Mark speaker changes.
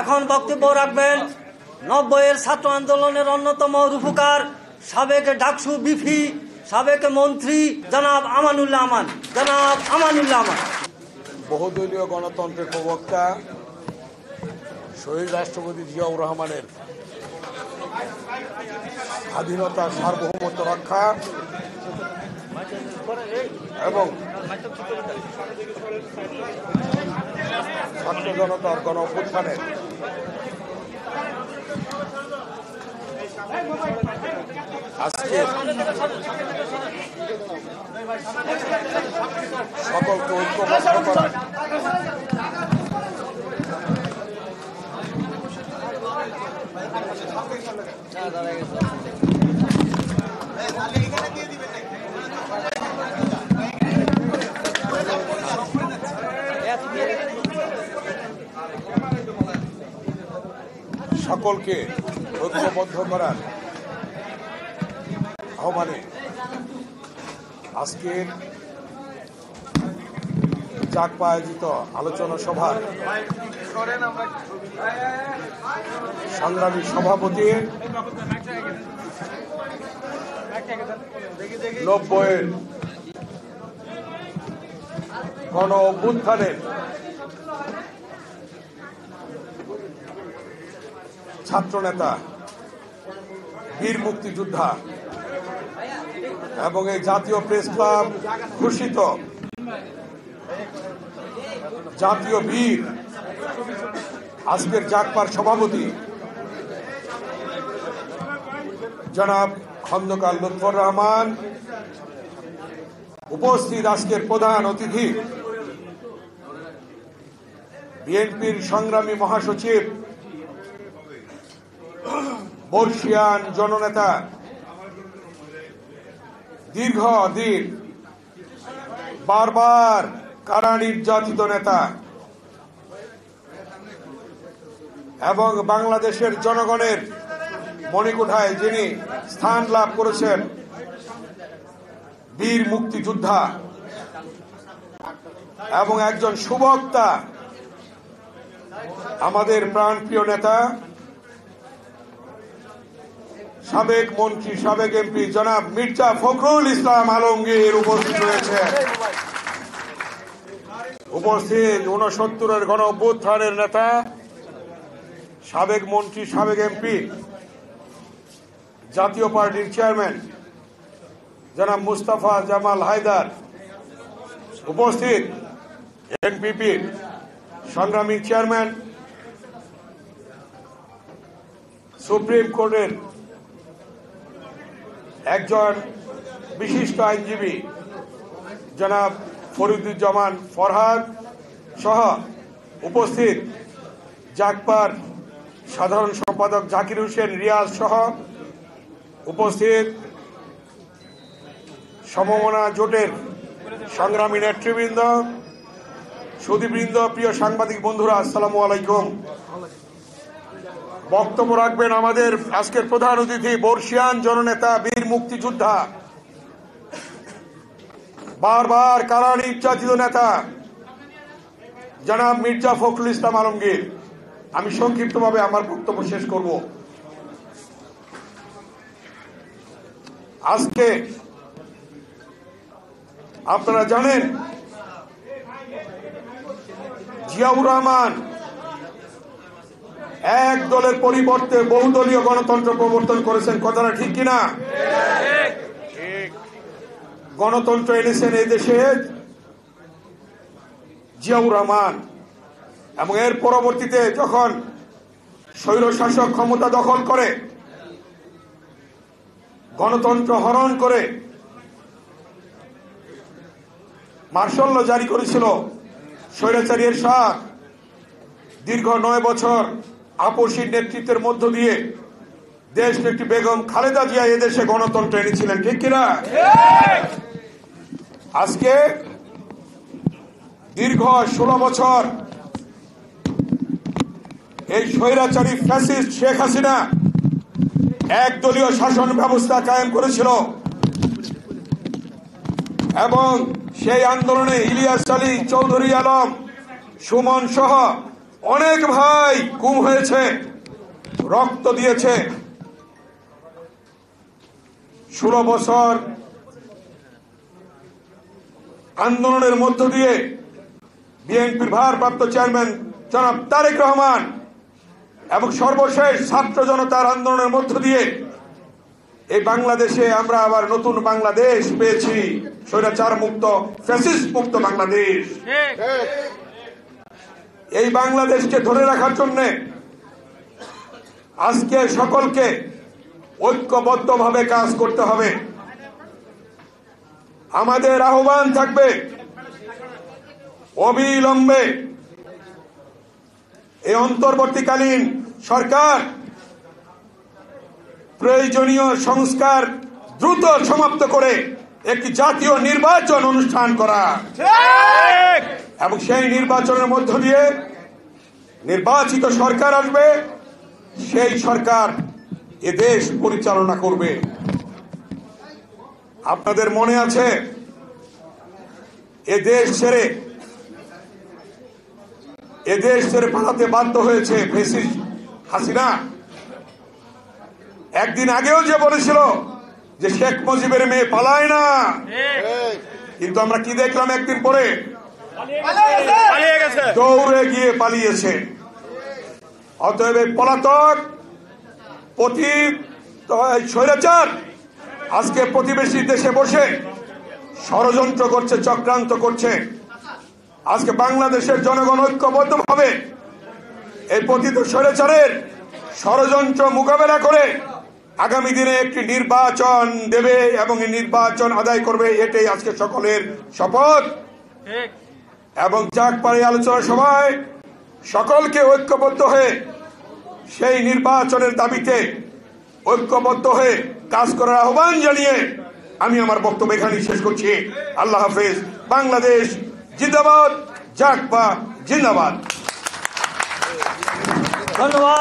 Speaker 1: এখন বক্তব্য রাখবেন 90-এর ছাত্র আন্দোলনের অন্যতম রূপকার সাবেক ডাকসু বিফি সাবেক মন্ত্রী জনাব আমানুল্লাহ আমান।
Speaker 2: বহুদলীয় গণতন্ত্রের প্রবক্তা শহীদ রাষ্ট্রপতি জিয়াউর রহমানের স্বাধীনতা সার্বভৌমত্ব রক্ষা এবং ছাত্র জনতার গণ অভ্যুত্থানের আজকে সকলকে ঐক্যবদ্ধ করার সকলকে ঐক্যবদ্ধ করার আহ্বানে আজকের জাকপা আয়োজিত আলোচনা সভার সংগ্রামী সভাপতি 90-এর গণ অভ্যুত্থানের ছাত্রনেতা বীর মুক্তিযোদ্ধা এবং এই জাতীয় প্রেস ক্লাব ঘোষিত জাতীয় বীর আজকের জাকপার সভাপতি জনাব খন্দকার লুৎফর রহমান, উপস্থিত আজকের প্রধান অতিথি বিএনপির সংগ্রামী মহাসচিব বর্ষিয়ান জননেতা দীর্ঘদিন বারবার কারা নির্যাতিত নেতা এবং বাংলাদেশের জনগণের মণিকোঠায় যিনি স্থান লাভ করেছেন, বীর মুক্তিযোদ্ধা এবং একজন সুবক্তা, আমাদের প্রাণপ্রিয় নেতা সাবেক মন্ত্রী সাবেক এমপি জনাব মির্জা ফখরুল ইসলাম আলমগীর উপস্থিত রয়েছে। উপস্থিত 69-এর গণ অভ্যুত্থানের নেতা সাবেক মন্ত্রী সাবেক এমপি জাতীয় পার্টির চেয়ারম্যান জনাব মুস্তাফা জামাল হায়দার, উপস্থিত এনপিপির সংগ্রামী চেয়ারম্যান সুপ্রিম কোর্টের একজন বিশিষ্ট আইনজীবী জনাব ফরিদুজ্জামান ফরহাদ সহ উপস্থিত জাকপার সাধারণ সম্পাদক জাকির হোসেন রিয়াজ সহ উপস্থিত সমমনা জোটের সংগ্রামী নেতৃবৃন্দ, সুধীবৃন্দ, প্রিয় সাংবাদিক বন্ধুরা, আসসালামু আলাইকুম। বক্তব্য রাখবেন আমাদের আজকের প্রধান অতিথি বর্ষিয়ান জননেতা বীর মুক্তিযোদ্ধা, বারবার কারা নির্যাতিত নেতা জনাব মির্জা ফখরুল ইসলাম আলমগীর। আমি সংক্ষিপ্তভাবে আমার বক্তব্য শেষ করব। আজকে আপনারা জানেন জিয়াউর রহমান এক দলের পরিবর্তে বহুদলীয় গণতন্ত্র প্রবর্তন করেছেন, কথাটা ঠিক কিনা? গণতন্ত্র এনেছেন এই দেশে জিয়াউর রহমান, এবং এর পরবর্তীতে যখন স্বৈরশাসক ক্ষমতা দখল করে গণতন্ত্র হরণ করে মার্শাল ল জারি করেছিল স্বৈরাচারী এরশাদ, দীর্ঘ 9 বছর আপসী নেতৃত্বের মধ্য দিয়ে দেশ নেত্রী বেগম খালেদা জিয়া এদেশে গণতন্ত্র এনেছিলেন, ঠিক কিনা? আজকে দীর্ঘ 16 বছর এই স্বৈরাচারী ফ্যাসিস্ট শেখ হাসিনা একদলীয় শাসন ব্যবস্থা কায়েম করেছিল এবং সেই আন্দোলনে ইলিয়াস আলী, চৌধুরী আলম, সুমন সহ অনেক ভাই গুম হয়েছে, রক্ত দিয়েছে। 16 বছর আন্দোলনের মধ্য দিয়ে বিএনপির ভারপ্রাপ্ত চেয়ারম্যান জনাব তারেক রহমান এবং সর্বশেষ ছাত্র জনতার আন্দোলনের মধ্য দিয়ে এই বাংলাদেশে আমরা আবার নতুন বাংলাদেশ পেয়েছি, স্বৈরাচার মুক্ত, ফ্যাসিস্ট মুক্ত বাংলাদেশ। এই বাংলাদেশকে ধরে রাখার জন্য আজকে সকলকে ঐক্যবদ্ধভাবে কাজ করতে হবে। আমাদের আহ্বান থাকবে অবিলম্বে এই অন্তর্বর্তীকালীন সরকার প্রয়োজনীয় সংস্কার দ্রুত সমাপ্ত করে একটি জাতীয় নির্বাচন অনুষ্ঠান করা এবং সেই নির্বাচনের মধ্য দিয়ে নির্বাচিত সরকার আসবে, সেই সরকার এ দেশ পরিচালনা করবে। আপনাদের মনে আছে এ দেশ ছেড়ে পালাতে বাধ্য হয়েছে ফ্যাসিস্ট হাসিনা। একদিন আগেও যে বলেছিল যে শেখ মুজিবের মেয়ে পালায় না, কিন্তু আমরা কি দেখলাম একদিন পরে দৌড়ে গিয়ে পালিয়েছে। অতএব পলাতক স্বৈরাচার আজকে প্রতিবেশী দেশে বসে ষড়যন্ত্র করছে, চক্রান্ত করছে। আজকে বাংলাদেশের জনগণ ঐক্যবদ্ধভাবে এই পতিত স্বৈরাচারের ষড়যন্ত্র মোকাবেলা করে আগামী দিনে একটি নির্বাচন দেবে এবং এই নির্বাচন আদায় করবে, এটাই আজকে সকলের শপথ। এবং চাকপাড়ি আলোচনা সভায় সকলকে ঐক্যবদ্ধ হয়ে সেই নির্বাচনের দাবিতে ঐক্যবদ্ধ হয়ে কাজ করার আহ্বান জানিয়ে আমি আমার বক্তব্য এখানে শেষ করছি। আল্লাহ হাফেজ। বাংলাদেশ জিন্দাবাদ, জাকপা জিন্দাবাদ।
Speaker 1: ধন্যবাদ।